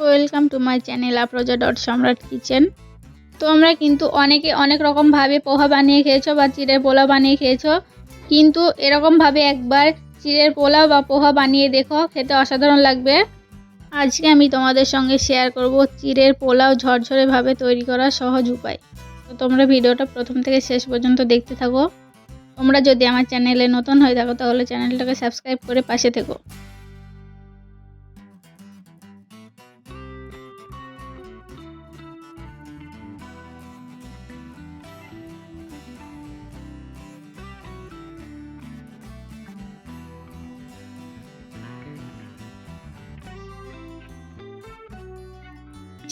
Welcome to my channel Afroza dot সম্রাট kitchen. তো আমরা কিন্তু অনেকে অনেক রকমভাবে পোহা বানিয়ে খেয়েছো বা চিড়ের পোলাও বানিয়ে খেয়েছো, কিন্তু এরকমভাবে একবার চিড়ের পোলাও বা পোহা বানিয়ে দেখো, খেতে অসাধারণ লাগবে। আজকে আমি তোমাদের সঙ্গে শেয়ার করব চিড়ের পোলাও ঝরঝরেভাবে তৈরি করার সহজ উপায়। তো তোমরা ভিডিওটা প্রথম থেকে শেষ পর্যন্ত দেখতে থাকো। তোমরা যদি আমার চ্যানেলে নতুন হয়ে থাকো তাহলে চ্যানেলটাকে সাবস্ক্রাইব করে পাশে থেকো।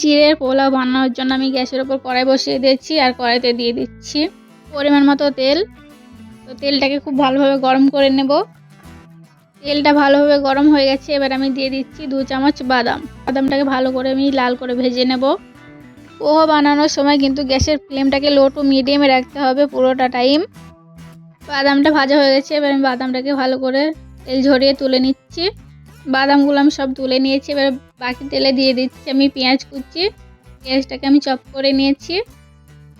চিড়ের পোলাও বানানোর জন্য আমি গ্যাসের ওপর কড়াই বসিয়ে দিয়েছি আর কড়াইতে দিয়ে দিচ্ছি পরিমাণ মতো তেল। তো তেলটাকে খুব ভালোভাবে গরম করে নেব। তেলটা ভালোভাবে গরম হয়ে গেছে, এবার আমি দিয়ে দিচ্ছি 2 চামচ বাদাম। বাদামটাকে ভালো করে আমি লাল করে ভেজে নেব। পোহা বানানোর সময় কিন্তু গ্যাসের ফ্লেমটাকে লো টু মিডিয়ামে রাখতে হবে পুরোটা টাইম। বাদামটা ভাজা হয়ে গেছে, এবার আমি বাদামটাকে ভালো করে তেল ঝরিয়ে তুলে নিচ্ছি। বাদামগুলো আমি সব তুলে নিয়েছি। এবার বাকি তেলে দিয়ে দিচ্ছি আমি পেঁয়াজ কুচি। পেঁয়াজটাকে আমি চপ করে নিয়েছি।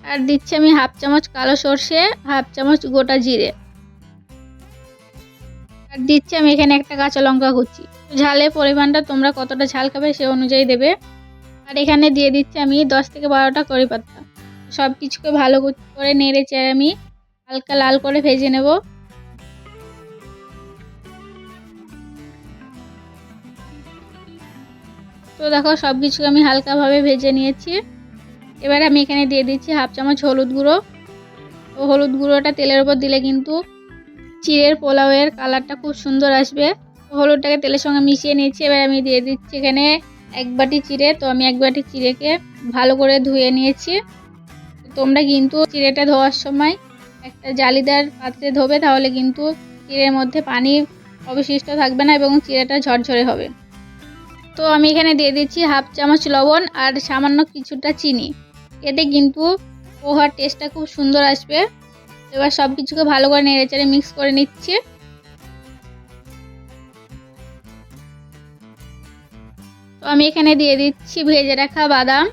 আর দিচ্ছি আমি 1/2 চামচ কালো সর্ষে, 1/2 চামচ গোটা জিরে। আর দিচ্ছি আমি এখানে একটা কাঁচা লঙ্কা কুচি। ঝালের পরিমাণটা তোমরা কতটা ঝাল খাবে সে অনুযায়ী দেবে। আর এখানে দিয়ে দিচ্ছি আমি 10 থেকে 12টা কারি পাতা। সব কিছুকে ভালো করে নেড়ে চেড়ে আমি হালকা লাল করে ভেজে নেব। তো দেখো সব কিছুকে আমি হালকাভাবে ভেজে নিয়েছি। এবার আমি এখানে দিয়ে দিচ্ছি 1/2 চামচ হলুদ গুঁড়ো। তো হলুদ গুঁড়োটা তেলের উপর দিলে কিন্তু চিড়ের পোলাওয়ের কালারটা খুব সুন্দর আসবে। হলুদটাকে তেলের সঙ্গে মিশিয়ে নিয়েছি। এবার আমি দিয়ে দিচ্ছি এখানে 1 বাটি চিড়ে। তো আমি 1 বাটি চিড়েকে ভালো করে ধুয়ে নিয়েছি। তোমরা কিন্তু চিড়েটা ধোয়ার সময় একটা জালিদার পাত্রে ধোবে, তাহলে কিন্তু চিড়ের মধ্যে পানি অবশিষ্ট থাকবে না এবং চিড়েটা ঝরঝরে হবে। তো আমি এখানে দিয়ে দিচ্ছি 1/2 চামচ লবণ আর সামান্য কিছুটা চিনি। এতে কিন্তু পোহার টেস্টটা খুব সুন্দর আসবে। এবার সব কিছুকে ভালো করে নেড়েচেড়ে মিক্স করে নিচ্ছি। তো আমি এখানে দিয়ে দিচ্ছি ভেজে রাখা বাদাম।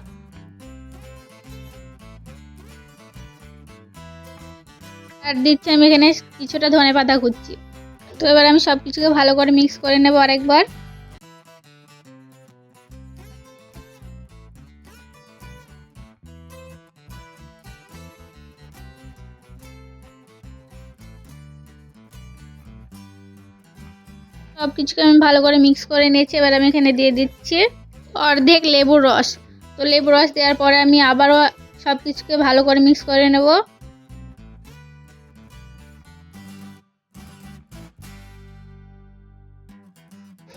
আর দিচ্ছি আমি এখানে কিছুটা ধনেপাতা কুচি। তো এবার আমি সব কিছুকে ভালো করে মিক্স করে নেব আরেকবার। সব কিছুকে আমি ভালো করে মিক্স করে নিয়েছি। এবার আমি এখানে দিয়ে দিচ্ছি অর্ধেক লেবুর রস। তো লেবুর রস দেওয়ার পরে আমি আবারও সব কিছুকে ভালো করে মিক্স করে নেব।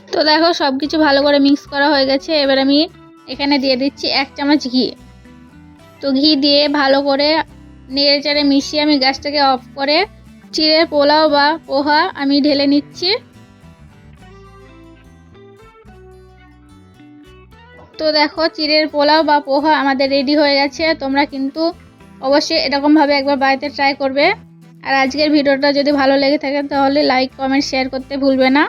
তো দেখো সব কিছু ভালো করে মিক্স করা হয়ে গেছে। এবার আমি এখানে দিয়ে দিচ্ছি 1 চামচ ঘি। তো ঘি দিয়ে ভালো করে নেড়ে চেড়ে মিশিয়ে আমি গ্যাসটাকে অফ করে চিড়ের পোলাও বা পোহা আমি ঢেলে নিচ্ছি। তো দেখো চিড়ের পোলাও বা পোহা আমাদের রেডি হয়ে গেছে। তোমরা কিন্তু অবশ্যই এরকমভাবে একবার বাড়িতে ট্রাই করবে। আর আজকের ভিডিওটা যদি ভালো লেগে থাকে তাহলে লাইক কমেন্ট শেয়ার করতে ভুলবে না।